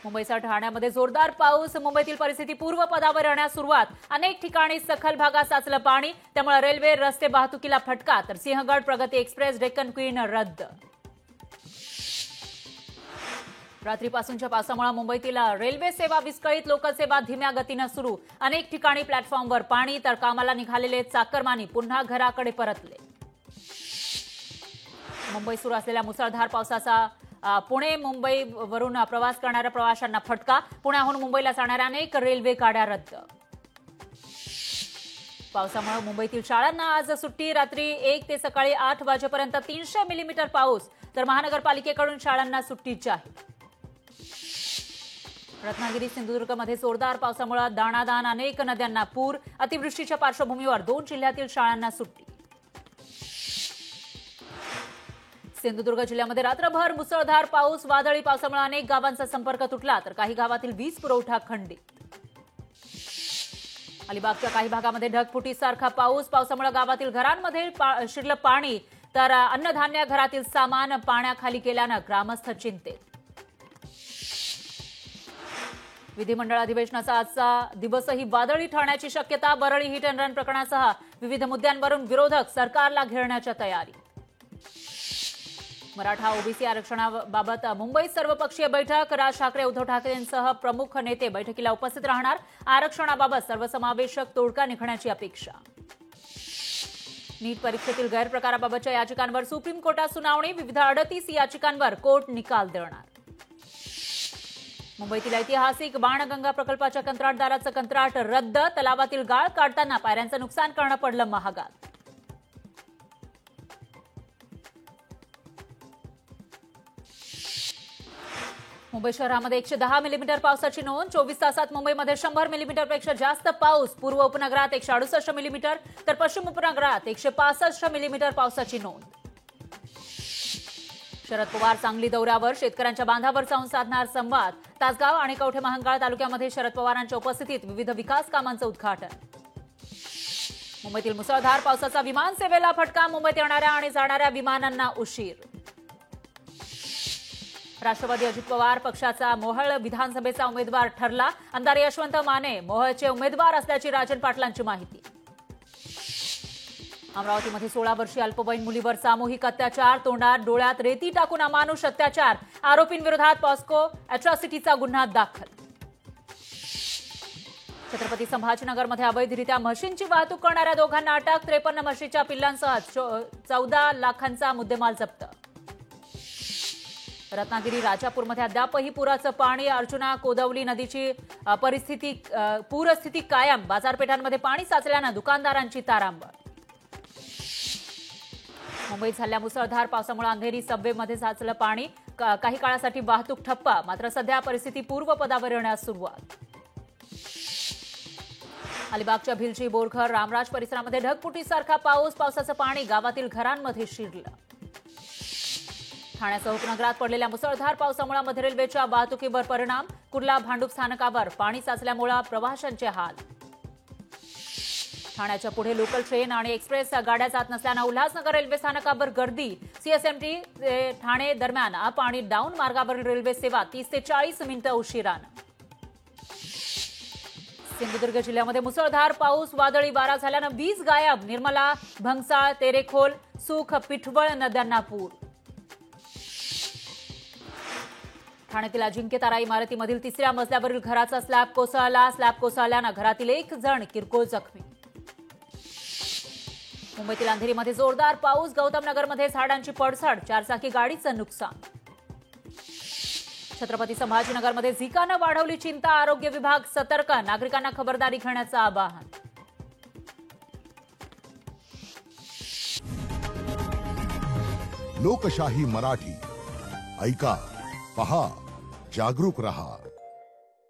मुंबईसह ठाण्यामध्ये जोरदार पाऊस. मुंबईतील परिस्थिती पूर्वपदावर येण्यास सुरुवात. अनेक ठिकाणी सखल भागात साचलं पाणी. त्यामुळे रेल्वे रस्ते वाहतुकीला फटका. तर सिंहगड प्रगती एक्सप्रेस डेक्कन क्वीन रद्द. रात्रीपासूनच्या पावसामुळे मुंबईतील रेल्वे सेवा विस्कळीत. लोकल सेवा धीम्या गतीनं सुरू. अनेक ठिकाणी प्लॅटफॉर्मवर पाणी. तर कामाला निघालेले चाकरमानी पुन्हा घराकडे परतले. मुंबईत सुरू असलेल्या मुसळधार पावसाचा पुणे मुंबई वरून प्रवास करणाऱ्या प्रवाशांना फटका. पुण्याहून मुंबईला जाणाऱ्या अनेक रेल्वे गाड्या रद्द. पावसामुळे मुंबईतील शाळांना आज सुट्टी. रात्री 1 ते सकाळी 8 वाजेपर्यंत 300 मिलीमीटर पाऊस. तर महानगरपालिकेकडून शाळांना सुट्टी जाहीर. रत्नागिरी सिंधुदुर्गमध्ये जोरदार पावसामुळे दाणादाण. अनेक नद्यांना पूर. अतिवृष्टीच्या पार्श्वभूमीवर 2 जिल्ह्यातील शाळांना सुट्टी. सिंधुदुर्ग जिल्ह्यामध्ये रात्रभर मुसळधार पाऊस. वादळी पावसामुळे अनेक गावांचा संपर्क तुटला. तर काही गावातील वीज पुरवठा खंडित. अलिबागच्या काही भागामध्ये ढगफुटीसारखा पाऊस. पावसामुळे गावातील घरांमध्ये शिरलं पाणी. तर अन्नधान्य घरातील सामान पाण्याखाली गेल्यानं ग्रामस्थ चिंतेत. विधिमंडळ अधिवेशनाचा आजचा दिवसही वादळी ठरण्याची शक्यता. बरळी हिट अँड रन प्रकरणासह विविध मुद्द्यांवरून विरोधक सरकारला घेरण्याच्या तयारी. मराठा ओबीसी आरक्षणाबाबत मुंबईत सर्वपक्षीय बैठक. राज ठाकरे उद्धव ठाकरेंसह प्रमुख नेते बैठकीला उपस्थित राहणार. आरक्षणाबाबत सर्वसमावेशक तोडगा निघण्याची अपेक्षा. नीट परीक्षेतील गैरप्रकाराबाबतच्या याचिकांवर सुप्रीम कोर्टात सुनावणी. विविध 38 याचिकांवर कोर्ट निकाल देणार. मुंबईतील ऐतिहासिक बाणगंगा प्रकल्पाच्या कंत्राटदाराचं कंत्राट रद्द. तलावातील गाळ काढताना पायऱ्यांचं नुकसान करणं पडलं महागात. मुंबई शहरामध्ये 110 मिलीमीटर पावसाची नोंद. 24 तासात मुंबईमध्ये 100 मिलीमीटरपेक्षा जास्त पाऊस. पूर्व उपनगरात 168 मिलीमीटर तर पश्चिम उपनगरात 165 मिलीमीटर पावसाची नोंद. शरद पवार सांगली दौऱ्यावर. शेतकऱ्यांच्या बांधावर जाऊन साधणार संवाद. तासगाव आणि कवठे महांकाळ तालुक्यामध्ये शरद पवारांच्या उपस्थितीत विविध विकास कामांचं उद्घाटन. मुंबईतील मुसळधार पावसाचा विमान सेवेला फटका. मुंबईत येणाऱ्या आणि जाणाऱ्या विमानांना उशीर. राष्ट्रवादी अजित पवार पक्षाचा मोहोळ विधानसभेचा उमेदवार ठरला. आमदार यशवंत माने मोहोळचे उमेदवार असल्याची राजन पाटलांची माहिती. अमरावतीमध्ये 16 वर्षीय अल्पवयीन मुलीवर सामूहिक अत्याचार. तोंडात डोळ्यात रेती टाकून अमानुष अत्याचार. आरोपींविरोधात पॉस्को अॅट्रॉसिटीचा गुन्हा दाखल. छत्रपती संभाजीनगरमध्ये अवैधरित्या म्हशींची वाहतूक करणाऱ्या दोघांना अटक. 53 म्हशीच्या पिल्लांसह 14 लाखांचा मुद्देमाल जप्त. रत्नागिरी राजापूरमध्ये अद्यापही पुराचं पाणी. अर्जुना कोदवली नदीची पूरस्थिती कायम. बाजारपेठांमध्ये पाणी साचल्यानं दुकानदारांची तारांबळ. मुंबईत झालेल्या मुसळधार पावसामुळे अंधेरी सबवेमध्ये साचलं पाणी. काही काळासाठी वाहतूक ठप्पा. मात्र सध्या परिस्थिती पूर्वपदावर येण्यास सुरुवात. अलिबागच्या भिलची, बोरघर, रामराज परिसरामध्ये ढगफुटीसारखा पाऊस. पावसाचं पाणी गावातील घरांमध्ये शिरलं. ठाण्यासह उपनगरात पडलेल्या मुसळधार पावसामुळे मध्य रेल्वेच्या वाहतुकीवर परिणाम. कुर्ला भांडूप स्थानकावर पाणी साचल्यामुळे प्रवाशांचे हाल. ठाण्याच्या पुढे लोकल ट्रेन आणि एक्सप्रेस गाड्या जात नसल्यानं उल्हासनगर रेल्वे स्थानकावर गर्दी. सीएसएमटी ते ठाणे दरम्यान अप आणि डाऊन मार्गावरील रेल्वे सेवा 30 ते 40 मिनिटं उशिरानं. सिंधुदुर्ग जिल्ह्यामध्ये मुसळधार पाऊस. वादळी वारा झाल्यानं वीज गायब. निर्मला, भंगसाळ, तेरेखोल, सुख, पिठवळ नद्यांना पूर. ठाण्यातील अजिंक्य तारा इमारतीमधील 3ऱ्या मजल्यावरील घराचा स्लॅब कोसळला. स्लॅब कोसळल्यानं घरातील 1 जण किरकोळ जखमी. मुंबईतील अंधेरीमध्ये जोरदार पाऊस. गौतमनगरमध्ये झाडांची पडझड. 4 चाकी गाडीचं नुकसान. छत्रपती संभाजीनगरमध्ये झिकानं वाढवली चिंता. आरोग्य विभाग सतर्क. नागरिकांना खबरदारी घेण्याचं आवाहन. लोकशाही मराठी ऐका, पहा, जागरूक रहा.